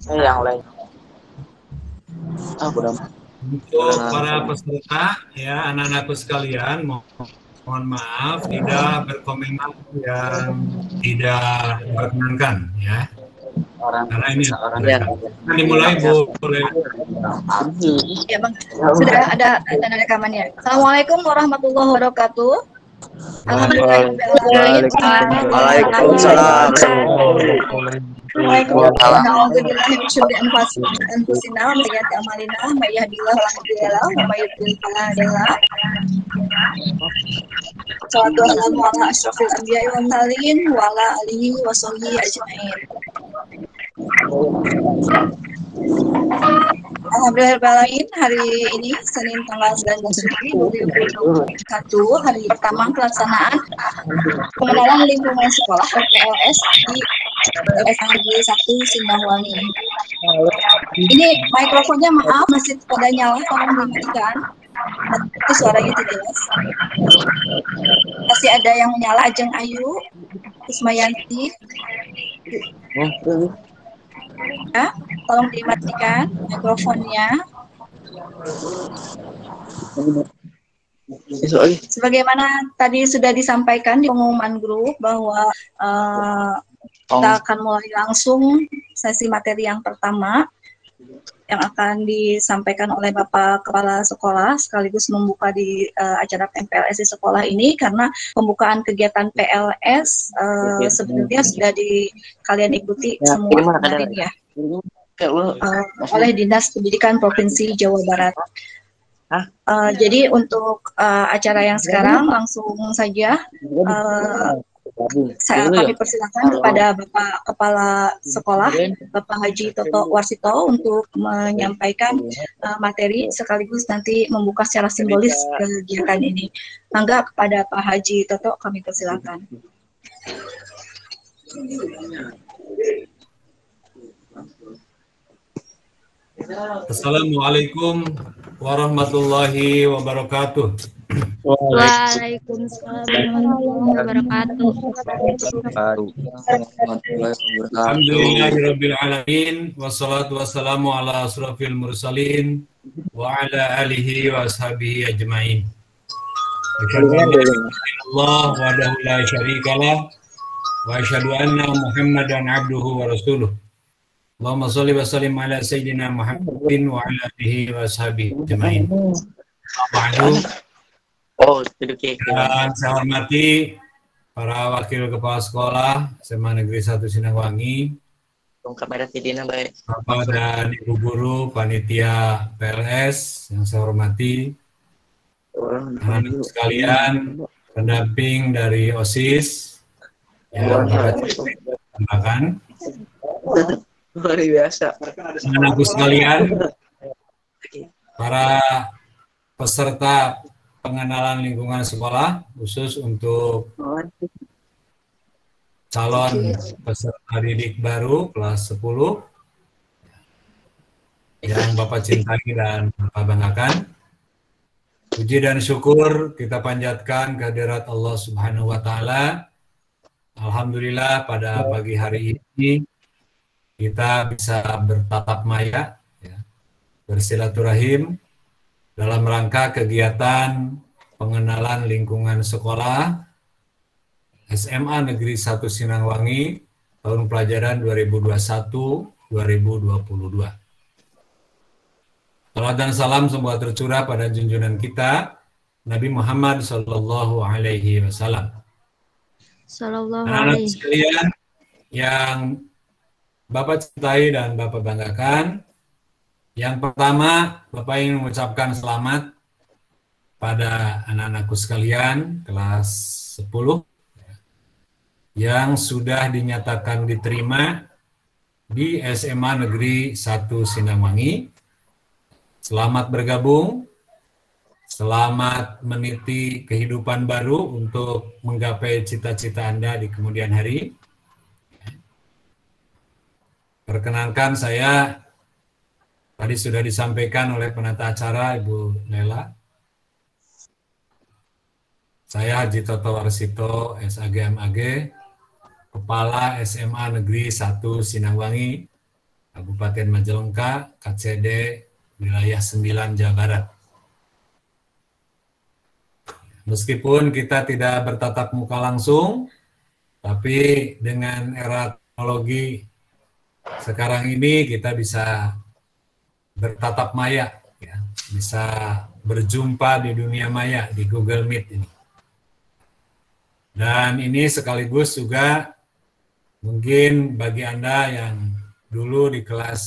Yang lain. Untuk para peserta, ya anak-anakku sekalian, mohon maaf tidak berkomentar yang tidak diperkenankan, ya. Karena ini akan dimulai boleh. Ya bang, sudah ada tanda rekamannya. Assalamualaikum warahmatullahi wabarakatuh. Waalaikumsalam. Salatu wassalamu ala asyrofil anbiya'i wal mursalin wa ala alihi wa sahbihi ajma'in. Alhamdulillahirrahmanirrahim, hari ini Senin tanggal 19 Juli 2021, hari pertama pelaksanaan pengenalan lingkungan sekolah PLS di SMG 1 Sindangwangi. Ini mikrofonnya maaf masih pada nyala, tolong dimatikan. Itu suaranya tidak jelas. Masih ada yang menyala, Ajeng Ayu, Ismayanti. Ya, tolong dimatikan mikrofonnya. Sebagaimana tadi sudah disampaikan di pengumuman grup bahwa kita akan mulai langsung sesi materi yang pertama yang akan disampaikan oleh Bapak Kepala Sekolah sekaligus membuka di acara PLS di sekolah ini, karena pembukaan kegiatan PLS sebenarnya sudah kalian ikuti semua kemarin ya oleh Dinas Pendidikan Provinsi Jawa Barat. Jadi untuk acara yang sekarang langsung saja kami persilakan kepada Bapak Kepala Sekolah, Bapak Haji Toto Warsito, untuk menyampaikan materi sekaligus nanti membuka secara simbolis kegiatan ini. Mangga kepada Pak Haji Toto kami persilakan. Assalamualaikum warahmatullahi wabarakatuh. Waalaikumsalam warahmatullahi wabarakatuh. Alhamdulillahirabbil alamin, wassalatu wassalamu ala asrofil mursalin wa ala alihi wa ashabihi ajmain. Allah wahdahu la syarikalah wa asyhadu anna Muhammadan abduhu wa rasuluh. Allahumma sholli wa sallim ala sayyidina Muhammadin wa ala alihi wa ashabihi ajmain. Dan saya hormati para wakil kepala sekolah SMA Negeri 1 Sindangwangi, Bapak dan Ibu guru panitia PLS yang saya hormati, anak-anak sekalian, pendamping dari OSIS yang Bapak tambahkan, Luar biasa. anak-anakku sekalian, para peserta pengenalan lingkungan sekolah khusus untuk calon peserta didik baru kelas 10 yang Bapak cintai dan Bapak banggakan. Puji dan syukur kita panjatkan kehadirat Allah Subhanahu wa taala. Alhamdulillah pada pagi hari ini kita bisa bertatap maya, ya, bersilaturahim dalam rangka kegiatan pengenalan lingkungan sekolah SMA Negeri 1 Sindangwangi tahun pelajaran 2021-2022. Salam dan salam semoga tercurah pada junjungan kita Nabi Muhammad Sallallahu Alaihi Wasallam. Anak-anak sekalian yang Bapak cintai dan Bapak banggakan, yang pertama Bapak ingin mengucapkan selamat pada anak-anakku sekalian kelas 10 yang sudah dinyatakan diterima di SMA Negeri 1 Sindangwangi. Selamat bergabung, selamat meniti kehidupan baru untuk menggapai cita-cita Anda di kemudian hari. Perkenankan saya, tadi sudah disampaikan oleh penata acara Ibu Nela. Saya Haji Toto Warsito, SAG MAG, Kepala SMA Negeri 1 Sinangwangi, Kabupaten Majalengka, KCD, wilayah 9 Jawa Barat. Meskipun kita tidak bertatap muka langsung, tapi dengan era teknologi sekarang ini kita bisa bertatap maya, ya, bisa berjumpa di dunia maya di Google Meet ini. Dan ini sekaligus juga mungkin bagi Anda yang dulu di kelas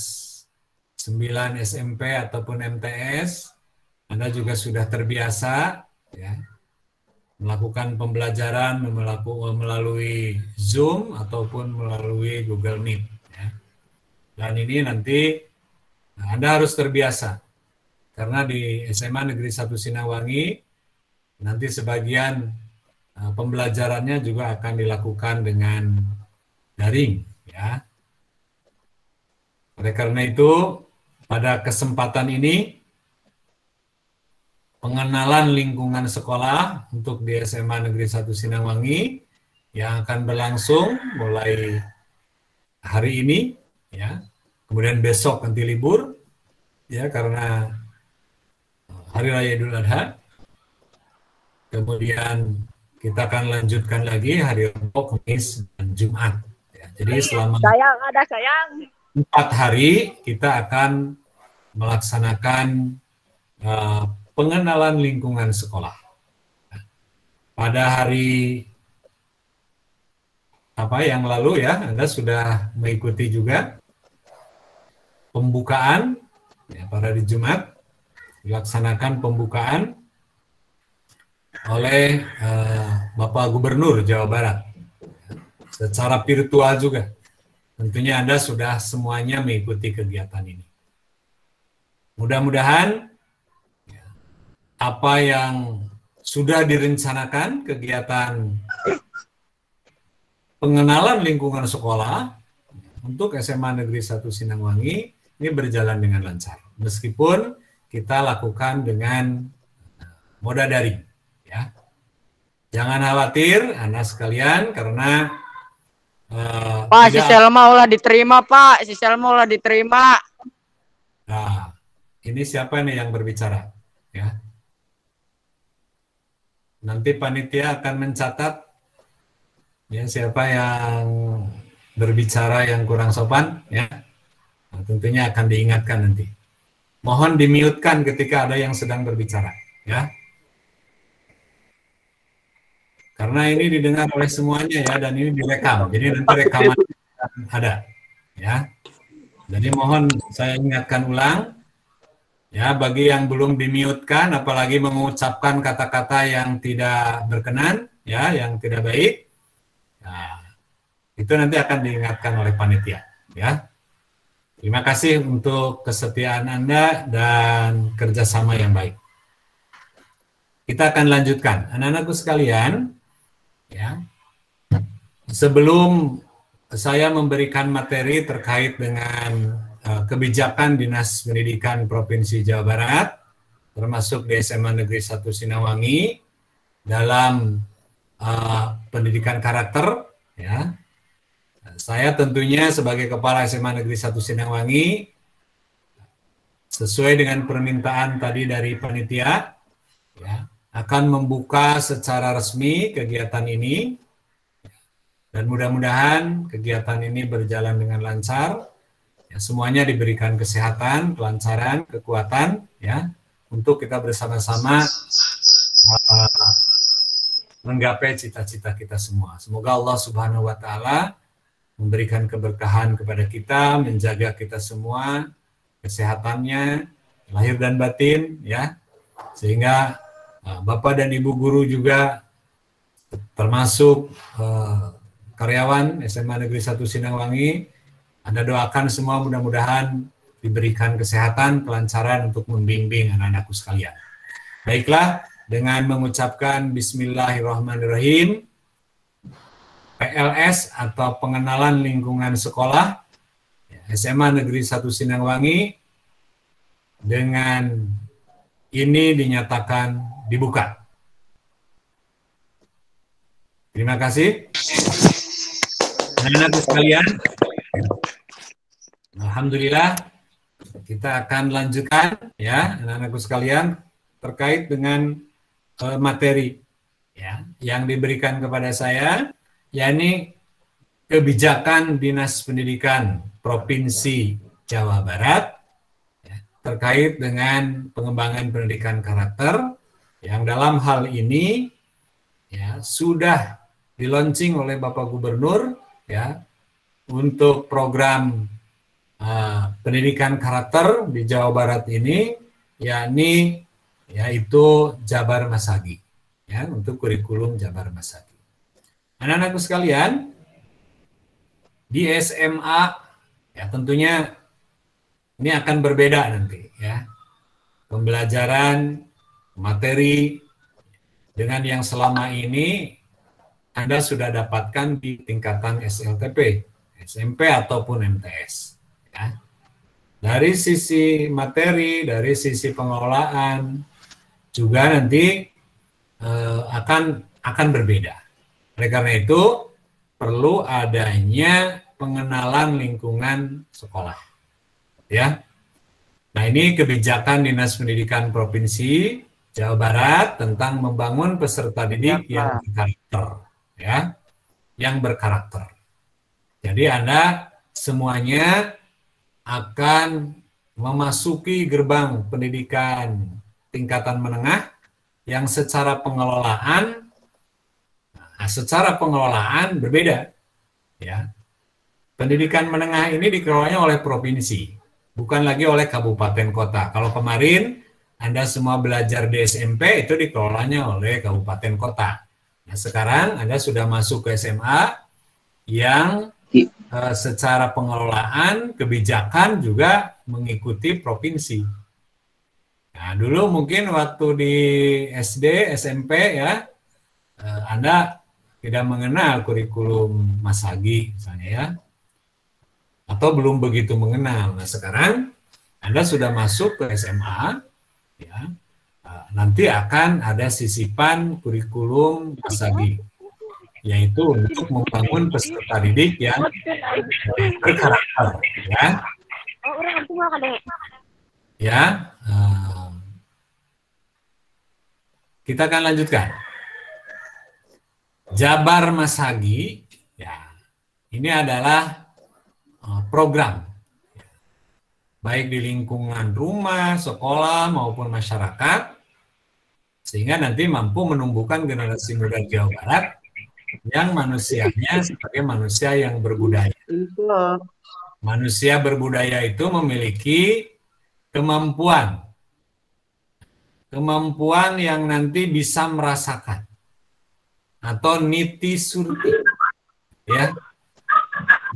9 SMP ataupun MTS, Anda juga sudah terbiasa ya, melakukan pembelajaran melalui Zoom ataupun melalui Google Meet. Ya. Dan ini nanti Anda harus terbiasa, karena di SMA Negeri 1 Sinangwangi nanti sebagian pembelajarannya juga akan dilakukan dengan daring, ya. Oleh karena itu, pada kesempatan ini, pengenalan lingkungan sekolah untuk di SMA Negeri 1 Sinangwangi yang akan berlangsung mulai hari ini, ya. Kemudian besok nanti libur, ya, karena Hari Raya Idul Adha. Kemudian kita akan lanjutkan lagi hari Rabu, Kamis, dan Jumat. Ya, jadi selama 4 hari kita akan melaksanakan pengenalan lingkungan sekolah. Pada hari yang lalu ya, Anda sudah mengikuti juga pembukaan, ya, pada hari Jumat dilaksanakan pembukaan oleh Bapak Gubernur Jawa Barat secara virtual juga. Tentunya Anda sudah semuanya mengikuti kegiatan ini. Mudah-mudahan apa yang sudah direncanakan kegiatan pengenalan lingkungan sekolah untuk SMA Negeri 1 Sinangwangi ini berjalan dengan lancar. Meskipun kita lakukan dengan moda daring. Ya. Jangan khawatir, anak sekalian, karena Pak, si Selma ulah diterima, Pak. Si Selma ulah diterima. Nah, ini siapa nih yang berbicara? Ya. Nanti panitia akan mencatat ya siapa yang berbicara yang kurang sopan, ya. Nah, tentunya akan diingatkan nanti. Mohon di-mute-kan ketika ada yang sedang berbicara, ya. Karena ini didengar oleh semuanya ya, dan ini direkam. Jadi nanti rekaman ada, ya. Jadi mohon saya ingatkan ulang, ya, bagi yang belum di-mute-kan, apalagi mengucapkan kata-kata yang tidak berkenan, ya, yang tidak baik, nah, itu nanti akan diingatkan oleh panitia, ya. Terima kasih untuk kesetiaan Anda dan kerjasama yang baik. Kita akan lanjutkan, anak-anakku sekalian. Ya, sebelum saya memberikan materi terkait dengan kebijakan Dinas Pendidikan Provinsi Jawa Barat, termasuk di SMA Negeri 1 Sinangwangi dalam pendidikan karakter, ya, saya tentunya sebagai Kepala SMA Negeri 1 Sinangwangi, sesuai dengan permintaan tadi dari panitia, ya, akan membuka secara resmi kegiatan ini, dan mudah-mudahan kegiatan ini berjalan dengan lancar, ya, semuanya diberikan kesehatan, kelancaran, kekuatan, ya, untuk kita bersama-sama menggapai cita-cita kita semua. Semoga Allah Subhanahu wa Ta'ala memberikan keberkahan kepada kita, menjaga kita semua kesehatannya lahir dan batin, ya, sehingga Bapak dan Ibu guru juga termasuk karyawan SMA Negeri 1 Sinangwangi, Anda doakan semua mudah-mudahan diberikan kesehatan, kelancaran untuk membimbing anak-anakku sekalian. Baiklah, dengan mengucapkan Bismillahirrahmanirrahim, PLS atau pengenalan lingkungan sekolah SMA Negeri 1 Sinangwangi dengan ini dinyatakan dibuka. Terima kasih. Anak-anakku sekalian, alhamdulillah kita akan lanjutkan ya anak-anakku sekalian terkait dengan materi ya yang diberikan kepada saya, yakni kebijakan Dinas Pendidikan Provinsi Jawa Barat ya, terkait dengan pengembangan pendidikan karakter yang dalam hal ini ya sudah di-launching oleh Bapak Gubernur ya untuk program pendidikan karakter di Jawa Barat ini, yakni yaitu Jabar Masagi ya untuk kurikulum Jabar Masagi. Anak-anakku sekalian, di SMA ya tentunya ini akan berbeda nanti ya pembelajaran materi dengan yang selama ini Anda sudah dapatkan di tingkatan SLTP, SMP ataupun MTS. Ya. Dari sisi materi, dari sisi pengelolaan juga nanti akan berbeda. Oleh karena itu perlu adanya pengenalan lingkungan sekolah. Ya. Nah, ini kebijakan Dinas Pendidikan Provinsi Jawa Barat tentang membangun peserta didik yang berkarakter. Ya, yang berkarakter. Jadi Anda semuanya akan memasuki gerbang pendidikan tingkatan menengah yang secara pengelolaan berbeda. Ya, pendidikan menengah ini dikelolanya oleh provinsi, bukan lagi oleh kabupaten kota. Kalau kemarin Anda semua belajar di SMP itu dikelolanya oleh kabupaten kota. Nah, sekarang Anda sudah masuk ke SMA yang secara pengelolaan, kebijakan juga mengikuti provinsi. Nah, dulu mungkin waktu di SD, SMP ya, Anda tidak mengenal kurikulum Masagi misalnya ya, atau belum begitu mengenal. Nah, sekarang Anda sudah masuk ke SMA, ya. Nanti akan ada sisipan kurikulum Masagi, yaitu untuk membangun peserta didik yang berkarakter, ya. Ya, kita akan lanjutkan. Jabar Masagi, ya, ini adalah program, baik di lingkungan rumah, sekolah maupun masyarakat, sehingga nanti mampu menumbuhkan generasi muda Jawa Barat yang manusianya sebagai manusia yang berbudaya. Manusia berbudaya itu memiliki kemampuan yang nanti bisa merasakan atau niti surti, ya.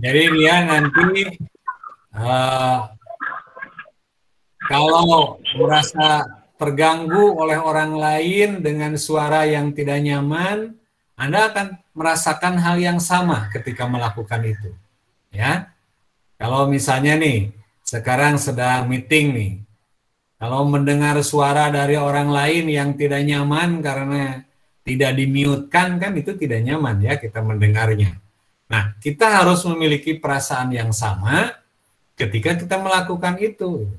Jadi dia nanti kalau merasa terganggu oleh orang lain dengan suara yang tidak nyaman, Anda akan merasakan hal yang sama ketika melakukan itu. Ya, kalau misalnya nih, sekarang sedang meeting nih, kalau mendengar suara dari orang lain yang tidak nyaman karena tidak di-mute-kan, kan itu tidak nyaman ya kita mendengarnya. Nah, kita harus memiliki perasaan yang sama ketika kita melakukan itu.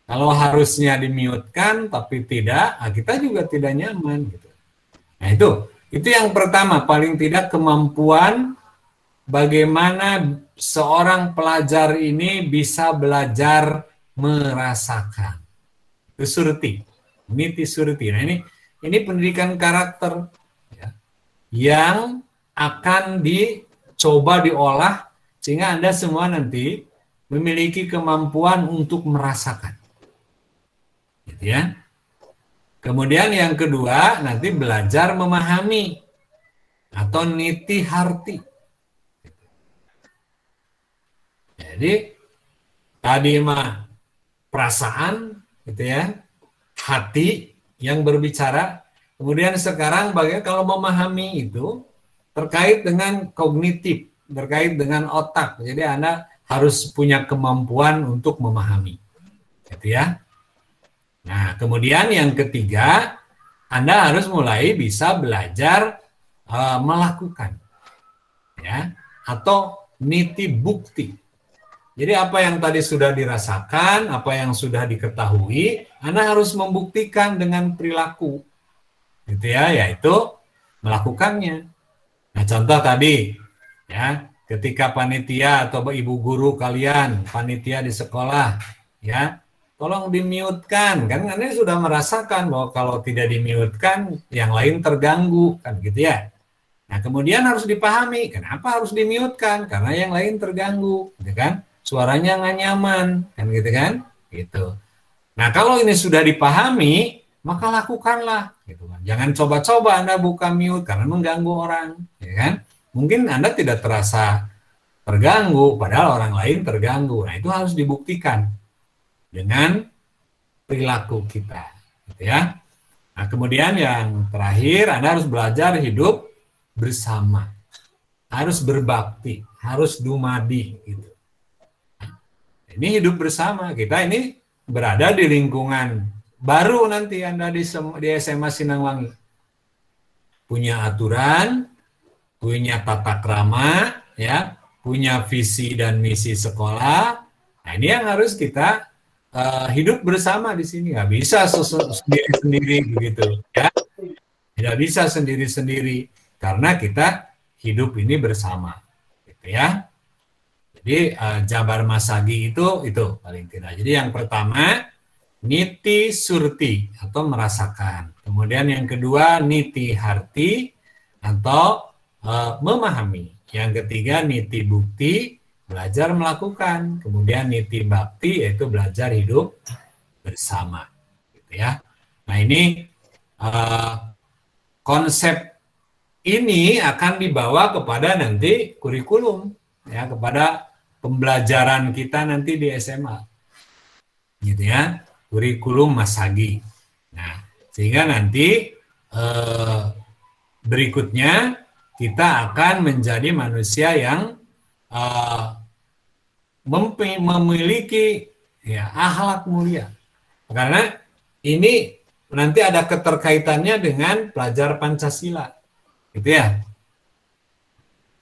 Kalau harusnya di-mute-kan tapi tidak, kita juga tidak nyaman gitu. Nah, itu yang pertama, paling tidak kemampuan bagaimana seorang pelajar ini bisa belajar merasakan. Itu surti, niti surti. Nah, ini pendidikan karakter ya, yang akan dicoba diolah sehingga Anda semua nanti memiliki kemampuan untuk merasakan. Gitu ya. Kemudian yang kedua, nanti belajar memahami atau niti harti. Jadi tadi mah perasaan gitu ya, hati yang berbicara. Kemudian sekarang bagaimana kalau memahami itu terkait dengan kognitif, terkait dengan otak. Jadi Anda harus punya kemampuan untuk memahami. Gitu ya. Nah, kemudian yang ketiga, Anda harus mulai bisa belajar melakukan. Ya. atau niti bukti. Jadi apa yang tadi sudah dirasakan, apa yang sudah diketahui, Anda harus membuktikan dengan perilaku, gitu ya, yaitu melakukannya. Nah, contoh tadi, ya, ketika panitia atau ibu guru kalian, panitia di sekolah, ya, tolong di-mute-kan, kan Anda sudah merasakan bahwa kalau tidak di-mute-kan, yang lain terganggu, kan gitu ya. Nah, kemudian harus dipahami, kenapa harus di-mute-kan? Karena yang lain terganggu, gitu kan? Suaranya nggak nyaman, kan gitu kan? Gitu. Nah, kalau ini sudah dipahami, maka lakukanlah, gitu kan. Jangan coba-coba Anda buka mute karena mengganggu orang, ya kan? Mungkin Anda tidak terasa terganggu, padahal orang lain terganggu. Nah, itu harus dibuktikan dengan perilaku kita, gitu ya. Nah, kemudian yang terakhir, Anda harus belajar hidup bersama, harus berbakti, harus dumadi, gitu. Ini hidup bersama, kita ini berada di lingkungan baru nanti Anda di SMA Sinangwangi. Punya aturan, punya tata krama, ya, punya visi dan misi sekolah. Nah, ini yang harus kita hidup bersama di sini. Nggak bisa sendiri-sendiri begitu, ya. Tidak bisa sendiri-sendiri karena kita hidup ini bersama, gitu ya. Jadi Jabar Masagi itu paling tidak. Jadi yang pertama niti surti atau merasakan. Kemudian yang kedua niti harti atau memahami. Yang ketiga niti bukti, belajar melakukan. Kemudian niti bakti yaitu belajar hidup bersama. Gitu ya. Nah, ini konsep ini akan dibawa kepada nanti kurikulum, ya, kepada pembelajaran kita nanti di SMA, gitu ya, kurikulum Masagi. Nah, sehingga nanti berikutnya kita akan menjadi manusia yang memiliki, ya, akhlak mulia. Karena ini nanti ada keterkaitannya dengan pelajar Pancasila, gitu ya.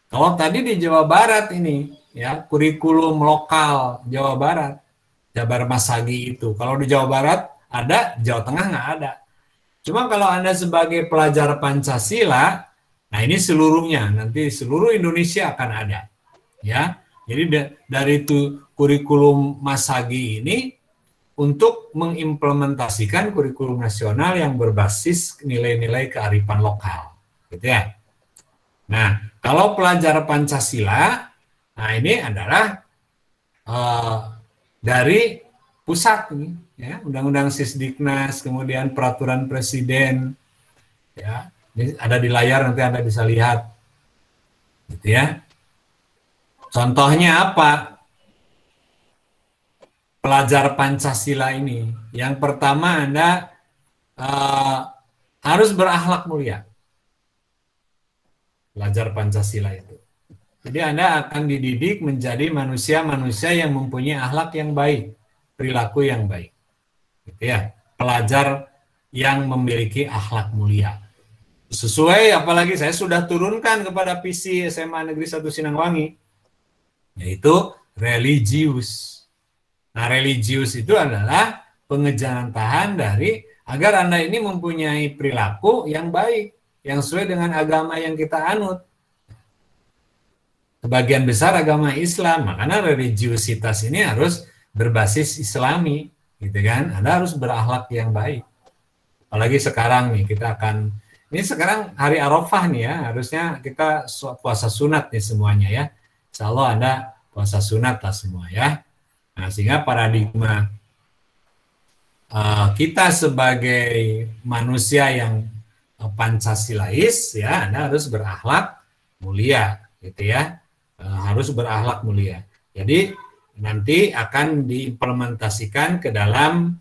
Kalau tadi di Jawa Barat ini, ya, kurikulum lokal Jawa Barat, Jabar Masagi itu. Kalau di Jawa Barat ada, Jawa Tengah nggak ada. Cuma kalau Anda sebagai pelajar Pancasila, nah ini seluruhnya, nanti seluruh Indonesia akan ada. Ya, jadi dari itu kurikulum Masagi ini untuk mengimplementasikan kurikulum nasional yang berbasis nilai-nilai kearifan lokal, gitu ya. Nah, kalau pelajar Pancasila, nah ini adalah dari pusat, ya, Undang-Undang Sisdiknas, kemudian peraturan presiden, ya, ini ada di layar nanti Anda bisa lihat, gitu ya. Contohnya apa? Pelajar Pancasila ini, yang pertama Anda harus berakhlak mulia. Pelajar Pancasila itu. Jadi Anda akan dididik menjadi manusia-manusia yang mempunyai akhlak yang baik, perilaku yang baik. Gitu ya. Pelajar yang memiliki akhlak mulia. Sesuai, apalagi saya sudah turunkan kepada visi SMA Negeri 1 Sinangwangi, yaitu religius. Nah, religius itu adalah pengejaran tahan dari agar Anda ini mempunyai perilaku yang baik, yang sesuai dengan agama yang kita anut. Sebagian besar agama Islam, makanya religiusitas ini harus berbasis Islami, gitu kan? Anda harus berakhlak yang baik. Apalagi sekarang nih, kita akan, ini sekarang hari Arafah nih ya, harusnya kita puasa sunat nih semuanya ya. Insya Allah Anda puasa sunat lah semua ya. Nah, sehingga paradigma kita sebagai manusia yang Pancasilais ya, Anda harus berakhlak mulia, gitu ya. Harus berakhlak mulia. Jadi nanti akan diimplementasikan ke dalam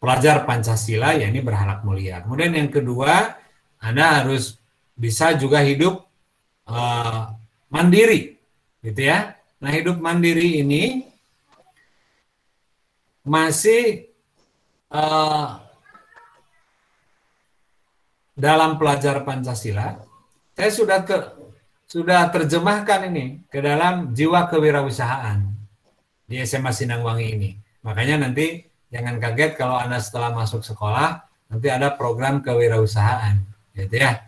pelajar Pancasila, ya, ini berakhlak mulia. Kemudian yang kedua, Anda harus bisa juga hidup mandiri, gitu ya. Nah, hidup mandiri ini masih dalam pelajar Pancasila. Saya sudah sudah terjemahkan ini ke dalam jiwa kewirausahaan di SMA Sinangwangi ini. Makanya nanti jangan kaget kalau Anda setelah masuk sekolah nanti ada program kewirausahaan, gitu ya.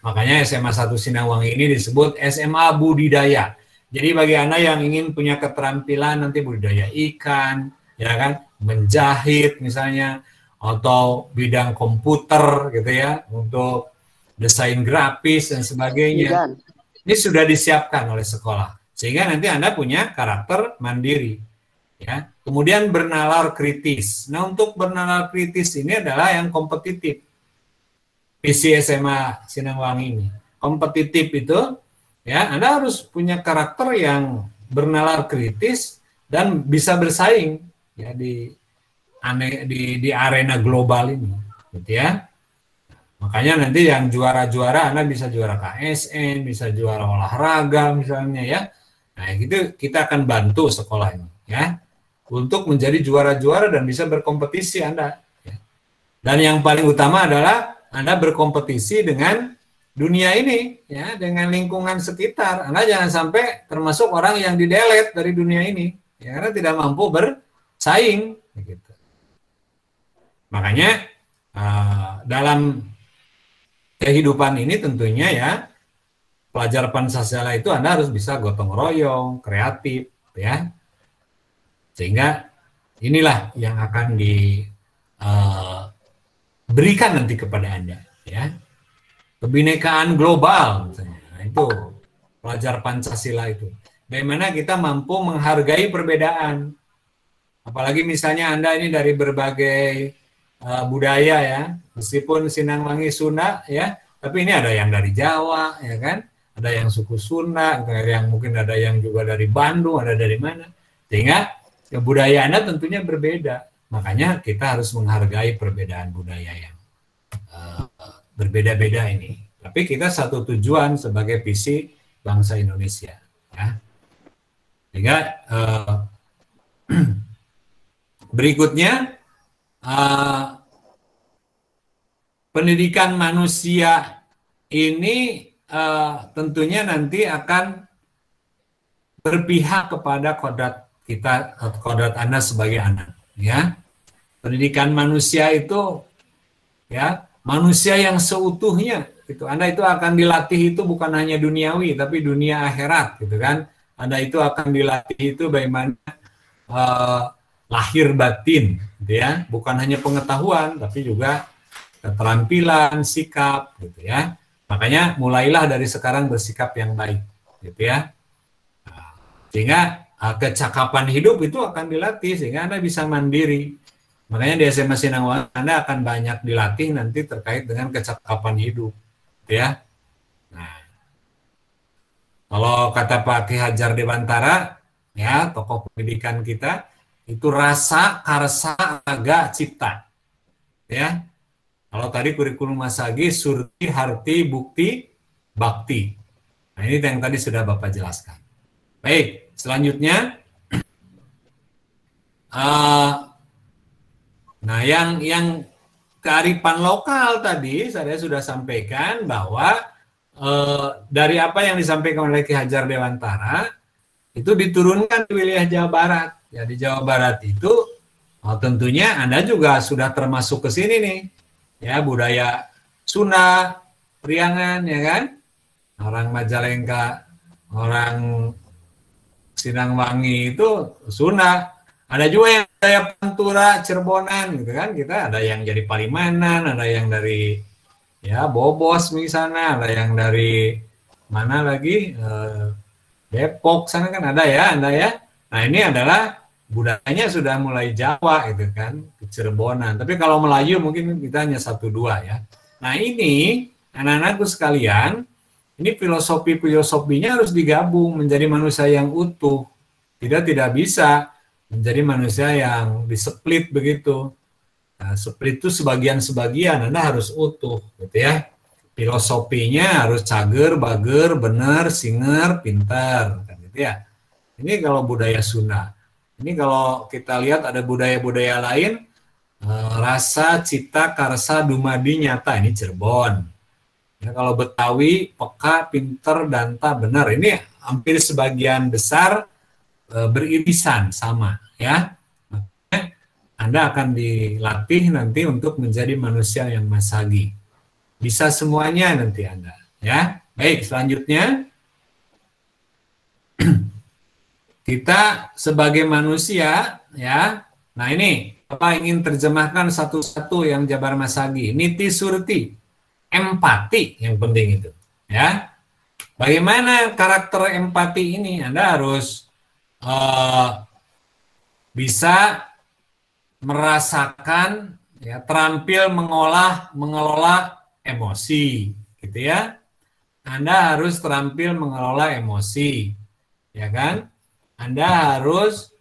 Makanya SMA 1 Sinangwangi ini disebut SMA Budidaya. Jadi bagi Anda yang ingin punya keterampilan nanti budidaya ikan, ya kan, menjahit misalnya, atau bidang komputer gitu ya, untuk desain grafis dan sebagainya. Ini sudah disiapkan oleh sekolah. Sehingga nanti Anda punya karakter mandiri. Ya. Kemudian bernalar kritis. Nah, untuk bernalar kritis ini adalah yang kompetitif. Visi SMA Sinangwangi ini. Kompetitif itu, ya, Anda harus punya karakter yang bernalar kritis dan bisa bersaing ya di arena global ini, gitu ya. Makanya nanti yang juara-juara Anda bisa juara KSN, bisa juara olahraga misalnya ya. Nah, gitu kita akan bantu sekolah ini ya untuk menjadi juara-juara dan bisa berkompetisi Anda. Ya. Dan yang paling utama adalah Anda berkompetisi dengan dunia ini ya, dengan lingkungan sekitar. Anda jangan sampai termasuk orang yang didelete dari dunia ini ya, karena tidak mampu bersaing gitu. Makanya dalam kehidupan ini tentunya ya pelajar Pancasila itu Anda harus bisa gotong royong, kreatif ya. Sehingga inilah yang akan diberikan nanti kepada Anda ya. Kebinekaan global misalnya. Nah, itu pelajar Pancasila itu. Bagaimana kita mampu menghargai perbedaan. Apalagi misalnya Anda ini dari berbagai budaya ya, meskipun Sinangwangi Sunda ya, tapi ini ada yang dari Jawa ya kan, ada yang suku Sunda, ada yang mungkin ada yang juga dari Bandung, ada dari mana, sehingga budaya Anda tentunya berbeda. Makanya kita harus menghargai perbedaan budaya yang berbeda-beda ini. Tapi kita satu tujuan sebagai visi bangsa Indonesia ya. Sehingga berikutnya pendidikan manusia ini tentunya nanti akan berpihak kepada kodrat kita, kodrat Anda sebagai anak ya. Pendidikan manusia itu ya, manusia yang seutuhnya gitu. Anda itu akan dilatih itu bukan hanya duniawi tapi dunia akhirat gitu kan. Anda itu akan dilatih itu bagaimana lahir batin gitu ya, bukan hanya pengetahuan tapi juga keterampilan, sikap gitu ya. Makanya mulailah dari sekarang bersikap yang baik gitu ya. Sehingga kecakapan hidup itu akan dilatih sehingga Anda bisa mandiri. Makanya di SMA Sinangwangi Anda akan banyak dilatih nanti terkait dengan kecakapan hidup gitu ya. Nah, kalau kata Pak Ki Hajar Dewantara ya, tokoh pendidikan kita, itu rasa, karsa, raga, cipta. Ya. Kalau tadi kurikulum Masagi, surti, harti, bukti, bakti. Nah, ini yang tadi sudah Bapak jelaskan. Baik, selanjutnya nah yang kearifan lokal tadi saya sudah sampaikan bahwa dari apa yang disampaikan oleh Ki Hajar Dewantara itu diturunkan di wilayah Jawa Barat. Ya, di Jawa Barat itu tentunya Anda juga sudah termasuk ke sini nih. Ya, budaya Sunda, Priangan ya kan? Orang Majalengka, orang Sinangwangi itu Sunda. Ada juga yang budaya Pantura, Cirebonan gitu kan. Kita ada yang jadi Palimanan, ada yang dari ya Bobos misalnya, ada yang dari mana lagi? Depok sana kan ada ya, Anda ya. Nah, ini adalah budayanya sudah mulai Jawa itu kan, Cirebonan. Tapi kalau Melayu mungkin kita hanya 1-2 ya. Nah, ini anak-anakku sekalian, ini filosofinya harus digabung menjadi manusia yang utuh. Tidak bisa menjadi manusia yang diseplit begitu. Nah, split itu sebagian-sebagian, Anda harus utuh gitu ya. Filosofinya harus cager, bager, bener, singer, pintar kan gitu ya. Ini kalau budaya Sunda. Ini kalau kita lihat ada budaya-budaya lain, rasa, cita, karsa, dumadi, nyata. Ini Cirebon. Ya, kalau Betawi, peka, pinter, danta, benar. Ini hampir sebagian besar beririsan sama, ya. Makanya Anda akan dilatih nanti untuk menjadi manusia yang masagi. Bisa semuanya nanti Anda, ya. Baik, selanjutnya kita sebagai manusia, ya. Nah, ini Bapak ingin terjemahkan satu-satu yang Jabar Masagi. Niti surti, empati yang penting itu, ya. Bagaimana karakter empati ini? Anda harus bisa merasakan, ya, terampil mengelola emosi, gitu ya. Anda harus terampil mengelola emosi, ya kan? Anda harus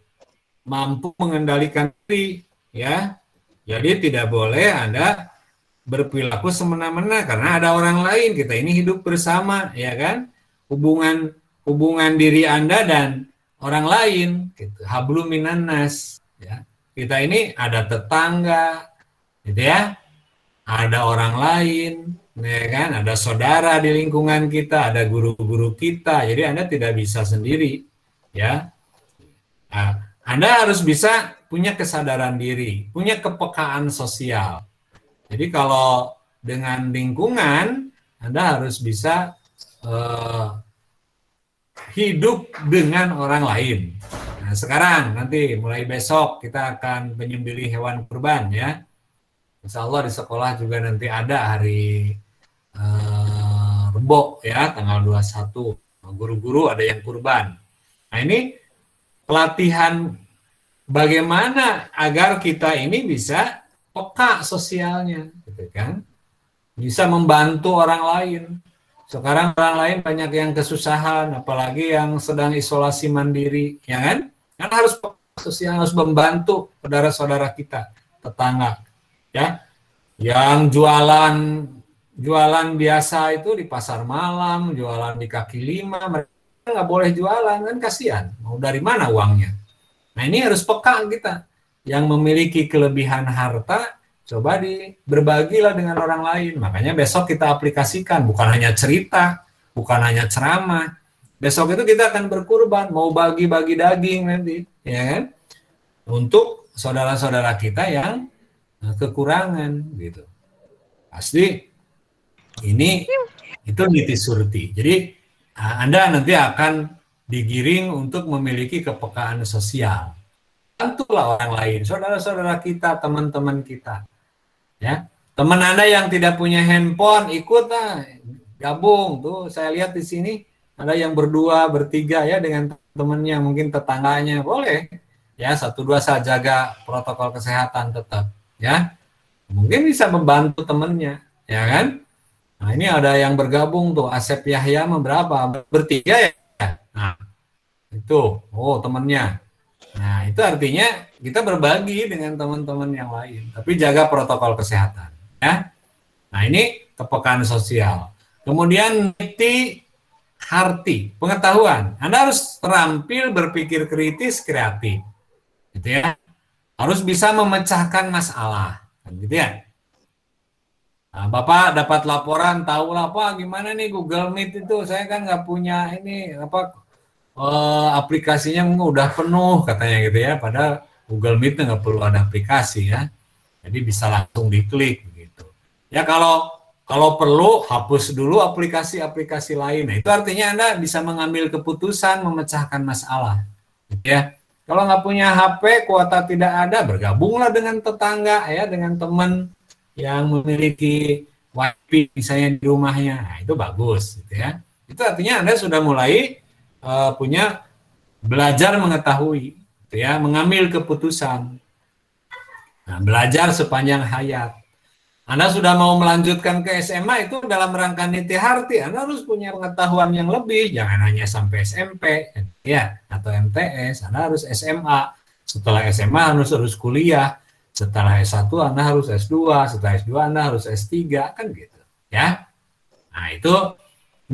mampu mengendalikan diri, ya. Jadi tidak boleh Anda berperilaku semena-mena karena ada orang lain. Kita ini hidup bersama, ya kan? Hubungan diri Anda dan orang lain, gitu. Hablum minan nas, ya. Kita ini ada tetangga, gitu ya. Ada orang lain, ya kan? Ada saudara di lingkungan kita, ada guru-guru kita. Jadi Anda tidak bisa sendiri, ya. Nah, Anda harus bisa punya kesadaran diri, punya kepekaan sosial. Jadi kalau dengan lingkungan, Anda harus bisa hidup dengan orang lain. Nah, sekarang nanti mulai besok kita akan menyembelih hewan kurban, ya. Insya Allah di sekolah juga nanti ada hari Rebo, ya, tanggal 21. Guru-guru ada yang kurban. Nah, ini pelatihan bagaimana agar kita ini bisa peka sosialnya, gitu kan? Bisa membantu orang lain. Sekarang orang lain banyak yang kesusahan, apalagi yang sedang isolasi mandiri, ya kan? Kan harus sosial, harus membantu saudara-saudara kita, tetangga, ya. Yang jualan biasa itu di pasar malam, jualan di kaki lima, mereka nggak boleh jualan, kan kasihan. Mau dari mana uangnya? Nah, ini harus peka kita. Yang memiliki kelebihan harta, coba berbagilah dengan orang lain. Makanya besok kita aplikasikan, bukan hanya cerita, bukan hanya ceramah. Besok itu kita akan berkurban, mau bagi-bagi daging nanti, ya kan? Untuk saudara-saudara kita yang kekurangan, gitu. Pasti ini itu niti surti. Jadi Anda nanti akan digiring untuk memiliki kepekaan sosial. Bantulah orang lain, saudara-saudara kita, teman-teman kita. Ya, teman Anda yang tidak punya handphone, ikutlah, gabung tuh. Saya lihat di sini ada yang berdua, bertiga, ya, dengan temannya, mungkin tetangganya, boleh. Ya, 1-2 saya jaga protokol kesehatan tetap, ya. Mungkin bisa membantu temannya, ya kan? Nah, ini ada yang bergabung tuh, Asep Yahya berapa? Bertiga, ya. Nah, itu, oh temannya. Nah, itu artinya kita berbagi dengan teman-teman yang lain, tapi jaga protokol kesehatan, ya. Nah, ini kepekaan sosial. Kemudian niti harti, pengetahuan. Anda harus terampil berpikir kritis, kreatif, gitu ya. Harus bisa memecahkan masalah, gitu ya. Nah, Bapak dapat laporan, tahu lah Pak, gimana nih Google Meet itu, saya kan nggak punya ini apa. Aplikasinya udah penuh katanya, gitu ya. Padahal Google Meet nggak perlu ada aplikasi, ya. Jadi bisa langsung diklik begitu. Ya, kalau perlu hapus dulu aplikasi-aplikasi lain. Nah, itu artinya Anda bisa mengambil keputusan, memecahkan masalah, gitu ya. Kalau nggak punya HP, kuota tidak ada, bergabunglah dengan tetangga, ya, dengan teman yang memiliki WiFi misalnya di rumahnya. Nah, itu bagus, gitu ya. Itu artinya Anda sudah mulai punya belajar mengetahui, gitu ya, mengambil keputusan. Nah, belajar sepanjang hayat. Anda sudah mau melanjutkan ke SMA, itu dalam rangka niti harti, Anda harus punya pengetahuan yang lebih, jangan hanya sampai SMP, ya, atau MTS. Anda harus SMA. Setelah SMA harus kuliah. Setelah S1 Anda harus S2, setelah S2 Anda harus S3, kan gitu, ya. Nah, itu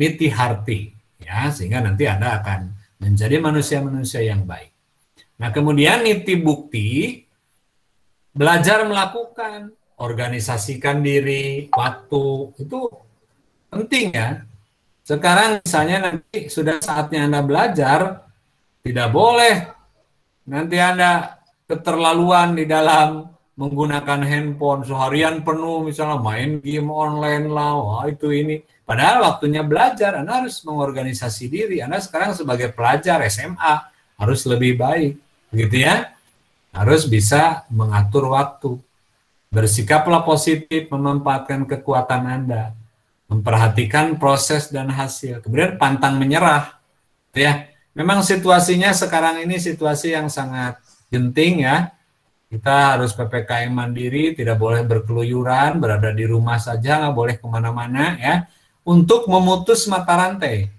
niti harti. Ya, sehingga nanti Anda akan menjadi manusia-manusia yang baik. Nah, kemudian niti bukti, belajar melakukan, organisasikan diri, waktu, itu penting ya. Sekarang misalnya nanti sudah saatnya Anda belajar, tidak boleh nanti Anda keterlaluan di dalam menggunakan handphone seharian penuh, misalnya main game online lah, wah itu ini. Padahal waktunya belajar, Anda harus mengorganisasi diri. Anda sekarang sebagai pelajar SMA harus lebih baik, begitu ya. Harus bisa mengatur waktu. Bersikaplah positif, memanfaatkan kekuatan Anda, memperhatikan proses dan hasil. Kemudian pantang menyerah, ya. Memang situasinya sekarang ini situasi yang sangat genting ya. Kita harus PPKM mandiri, tidak boleh berkeluyuran, berada di rumah saja, nggak boleh kemana-mana ya. Untuk memutus mata rantai.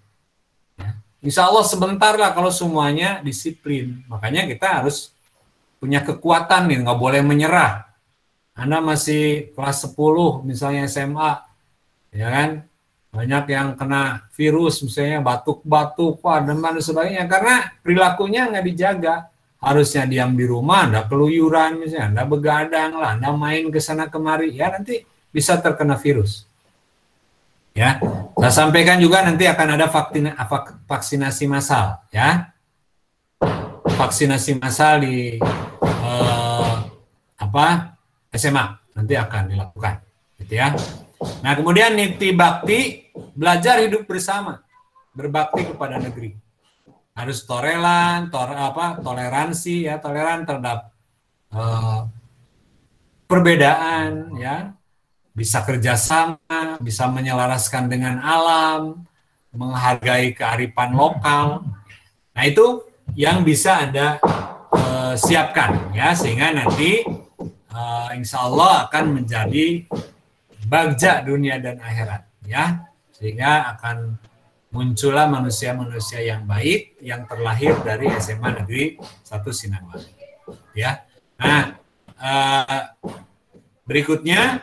Ya. Insya Allah sebentar lah kalau semuanya disiplin. Makanya kita harus punya kekuatan nih, nggak boleh menyerah. Anda masih kelas 10 misalnya SMA, ya kan? Banyak yang kena virus misalnya batuk-batuk, dan sebagainya karena perilakunya nggak dijaga. Harusnya diam di rumah, Anda keluyuran misalnya, Anda begadang lah, Anda main ke sana kemari, ya nanti bisa terkena virus. Ya, saya sampaikan juga nanti akan ada vaksinasi massal, ya. Vaksinasi massal di SMA nanti akan dilakukan, gitu ya. Nah, kemudian niti bakti, belajar hidup bersama, berbakti kepada negeri. Harus toleransi ya, toleran terhadap perbedaan ya, bisa kerjasama, bisa menyelaraskan dengan alam, menghargai kearifan lokal. Nah, itu yang bisa Anda siapkan ya, sehingga nanti insya Allah akan menjadi bagja dunia dan akhirat ya, sehingga akan muncullah manusia-manusia yang baik yang terlahir dari SMA Negeri 1 Sinangwangi ya. Nah, berikutnya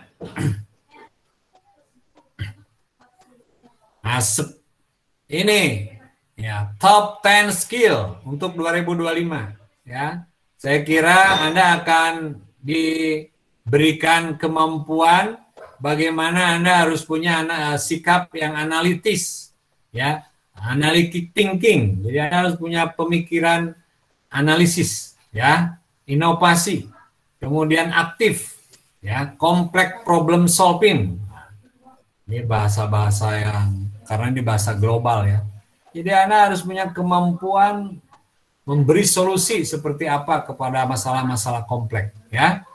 ini ya, top 10 skill untuk 2025 ya. Saya kira Anda akan diberikan kemampuan bagaimana Anda harus punya sikap yang analitis ya, analytic thinking. Jadi Anda harus punya pemikiran analisis ya, inovasi, kemudian aktif ya, complex problem solving. Ini bahasa-bahasa yang karena ini bahasa global ya. Jadi Anda harus punya kemampuan memberi solusi seperti apa kepada masalah-masalah kompleks ya.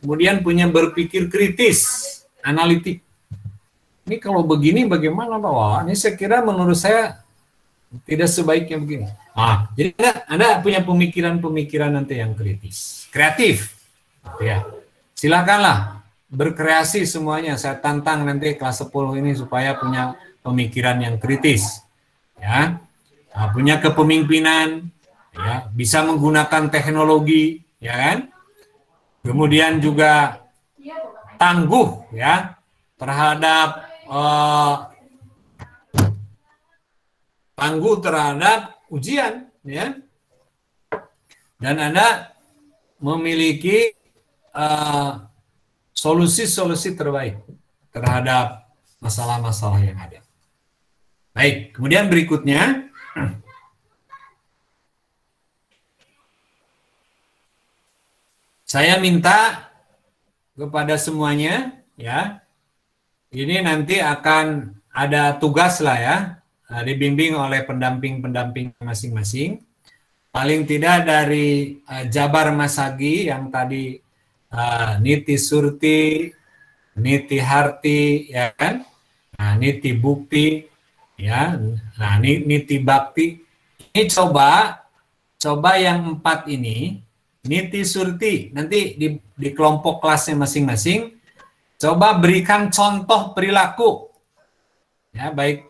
Kemudian punya berpikir kritis, analitik. Ini kalau begini bagaimana Pak? Wah, ini saya kira menurut saya tidak sebaiknya begini. Jadi Anda punya pemikiran-pemikiran nanti yang kritis, kreatif. Ya. Silakanlah berkreasi semuanya. Saya tantang nanti kelas 10 ini supaya punya pemikiran yang kritis. Ya. Punya kepemimpinan, ya, bisa menggunakan teknologi, ya kan? Kemudian juga tangguh ya terhadap ujian ya, dan Anda memiliki solusi-solusi terbaik terhadap masalah-masalah yang ada. Baik, kemudian berikutnya saya minta kepada semuanya ya, ini nanti akan ada tugas lah ya, dibimbing oleh pendamping-pendamping masing-masing. Paling tidak dari Jabar Masagi yang tadi Niti Surti, Niti Harti, ya kan? Nah, Niti Bukti, ya. Nah, Niti Bakti. Ini coba yang 4 ini, Niti Surti, nanti di kelompok kelasnya masing-masing, coba berikan contoh perilaku, ya, baik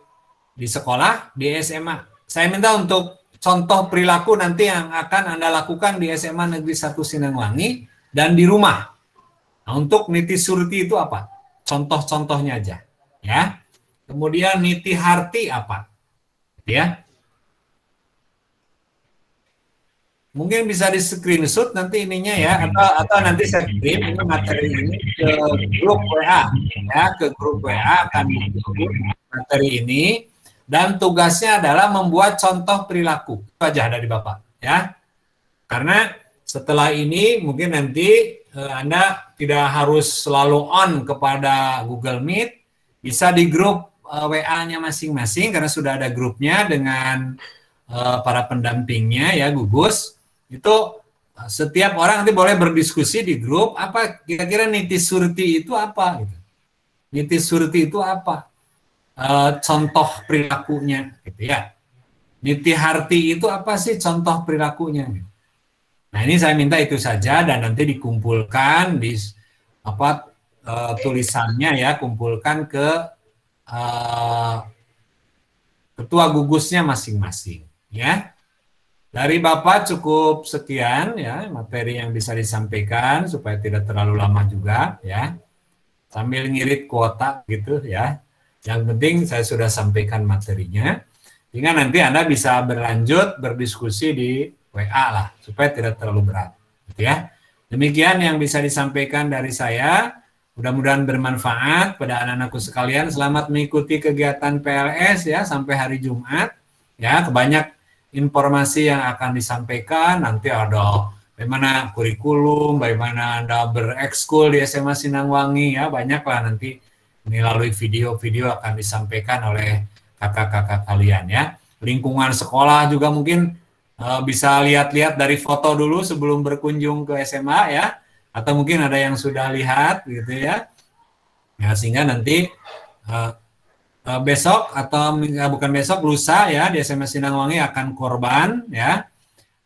di sekolah, di SMA. Saya minta untuk contoh perilaku nanti yang akan Anda lakukan di SMA Negeri 1 Sinangwangi dan di rumah. Nah, untuk Niti Surti itu apa? Contoh-contohnya aja, ya. Kemudian Niti Harti apa? Ya. mungkin bisa di screenshot nanti ininya ya, atau nanti saya kirim ini materi ini ke grup WA ya, ke grup WA akan dikirim materi ini, dan tugasnya adalah membuat contoh perilaku. Itu aja dari Bapak ya, karena setelah ini mungkin nanti Anda tidak harus selalu on kepada Google Meet, bisa di grup WA-nya masing-masing karena sudah ada grupnya dengan para pendampingnya ya, gugus. Itu setiap orang nanti boleh berdiskusi di grup, apa kira-kira niti surti itu apa gitu. Niti surti itu apa? Contoh perilakunya gitu ya. Niti harti itu apa sih contoh perilakunya gitu. Nah, ini saya minta itu saja, dan nanti dikumpulkan di tulisannya ya, kumpulkan ke ketua gugusnya masing-masing ya. Dari Bapak cukup sekian ya materi yang bisa disampaikan supaya tidak terlalu lama juga ya. Sambil ngirit kuota gitu ya. Yang penting saya sudah sampaikan materinya. Sehingga nanti Anda bisa berlanjut berdiskusi di WA lah supaya tidak terlalu berat gitu ya. Demikian yang bisa disampaikan dari saya. Mudah-mudahan bermanfaat pada anak-anakku sekalian. Selamat mengikuti kegiatan PLS ya sampai hari Jumat ya. Kebanyak informasi yang akan disampaikan, nanti ada bagaimana kurikulum, bagaimana Anda berekskul di SMA Sinangwangi ya, banyaklah nanti melalui video-video akan disampaikan oleh kakak-kakak kalian ya. Lingkungan sekolah juga mungkin bisa lihat-lihat dari foto dulu sebelum berkunjung ke SMA ya, atau mungkin ada yang sudah lihat gitu ya. Ya sehingga nanti besok atau bukan besok, lusa ya di SMA Sinangwangi akan korban ya.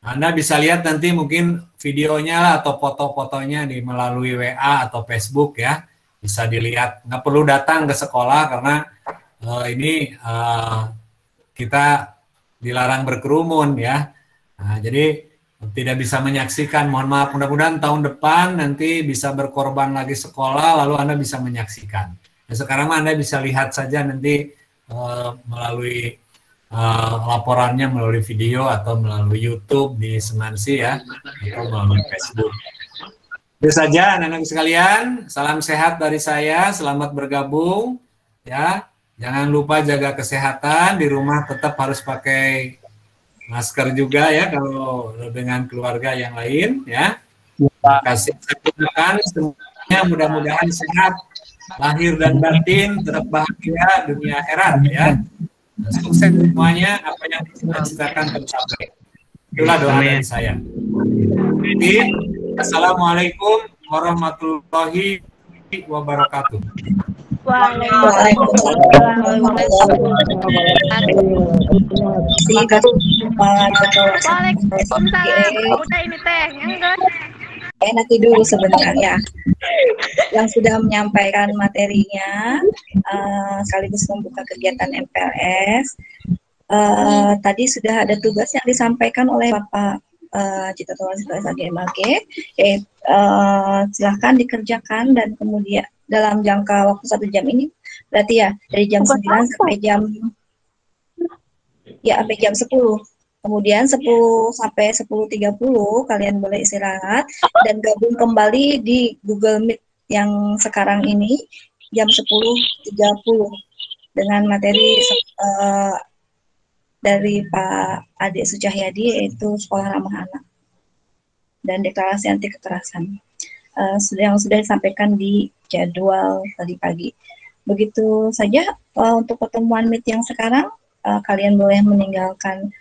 Anda bisa lihat nanti mungkin videonya lah atau foto-fotonya di melalui WA atau Facebook ya. Bisa dilihat, nggak perlu datang ke sekolah karena ini kita dilarang berkerumun ya. Nah, jadi tidak bisa menyaksikan, mohon maaf, mudah-mudahan tahun depan nanti bisa berkorban lagi sekolah lalu Anda bisa menyaksikan. Nah, sekarang Anda bisa lihat saja nanti melalui laporannya melalui video atau melalui YouTube di Semansi ya, atau melalui Facebook. Itu saja anak-anak sekalian, salam sehat dari saya, selamat bergabung ya. Jangan lupa jaga kesehatan, di rumah tetap harus pakai masker juga ya kalau dengan keluarga yang lain ya. Terima kasih, semuanya mudah-mudahan sehat lahir dan batin, tetap bahagia dunia akhirat ya. Sukses semuanya, apa yang dicita-citakan tercapai. Itulah doa dari saya. Jadi, assalamualaikum warahmatullahi wabarakatuh. Waalaikumsalam. Udah ini teh, enggak. Nanti dulu sebentar ya. Yang sudah menyampaikan materinya, sekaligus membuka kegiatan MPLS. Tadi sudah ada tugas yang disampaikan oleh Bapak Cita Tawasila SAGMAG. Silahkan dikerjakan dan kemudian dalam jangka waktu 1 jam ini, berarti ya dari jam 9 sampai jam 10. Kemudian 10 sampai 10.30 kalian boleh istirahat dan gabung kembali di Google Meet yang sekarang ini jam 10.30 dengan materi dari Pak Ade Sucahyadi, yaitu Sekolah Ramah Anak dan Deklarasi Anti Kekerasan. Yang sudah disampaikan di jadwal tadi pagi. Begitu saja untuk pertemuan Meet yang sekarang, kalian boleh meninggalkan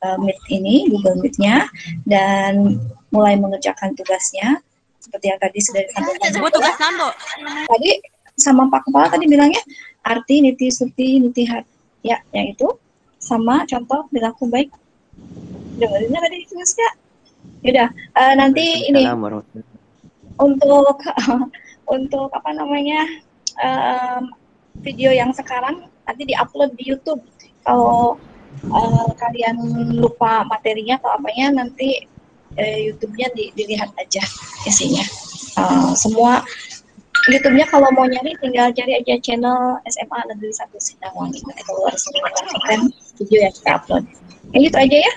Meet ini, Google Meet-nya, dan mulai mengerjakan tugasnya seperti yang tadi sudah disampaikan. Tugas Nando. Tadi sama Pak Kepala tadi bilangnya arti, niti, suti, niti, ya, yang itu sama contoh perilaku baik. Dengerin tadi tugasnya. Yaudah, nanti ini untuk apa namanya video yang sekarang nanti diupload di YouTube. Kalau kalian lupa materinya atau apanya, nanti YouTube-nya dilihat aja isinya. Semua YouTube-nya kalau mau nyari tinggal cari aja channel SMA Negeri 1 Sinangwangi. Keluar semua video yang kita upload. Gitu aja ya.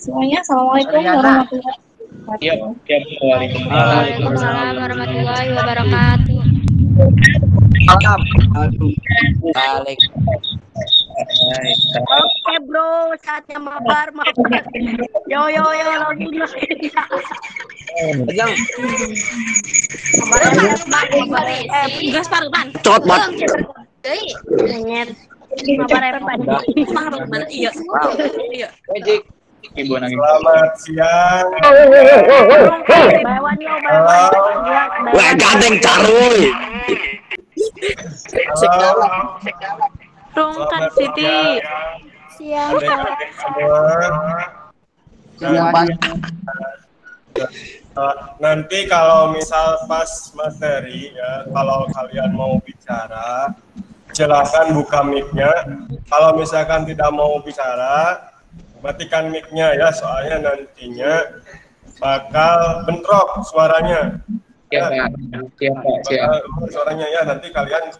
semuanya. Assalamualaikum warahmatullahi Iya, wabarakatuh. Waalaikumsalam warahmatullahi wabarakatuh. Balik. Oke bro, saatnya mabar. Yo login. Pegang. Gas parutan. Cot banget. Nyet. Mabar mana? Iya. Magic. Ibu nangis. Selamat siang. Bawan. Wah, gandeng caruy. Halo. Rungkat Selamat Siti. siang, Siang. adik-adik semua. Nanti kalau misal pas materi ya, kalau kalian mau bicara, silakan buka mic-nya. Kalau misalkan tidak mau bicara, matikan mic-nya ya, soalnya nantinya bakal bentrok suaranya. Siapa? Bakal suaranya ya, nanti kalian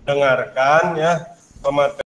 dengarkan ya pemateri.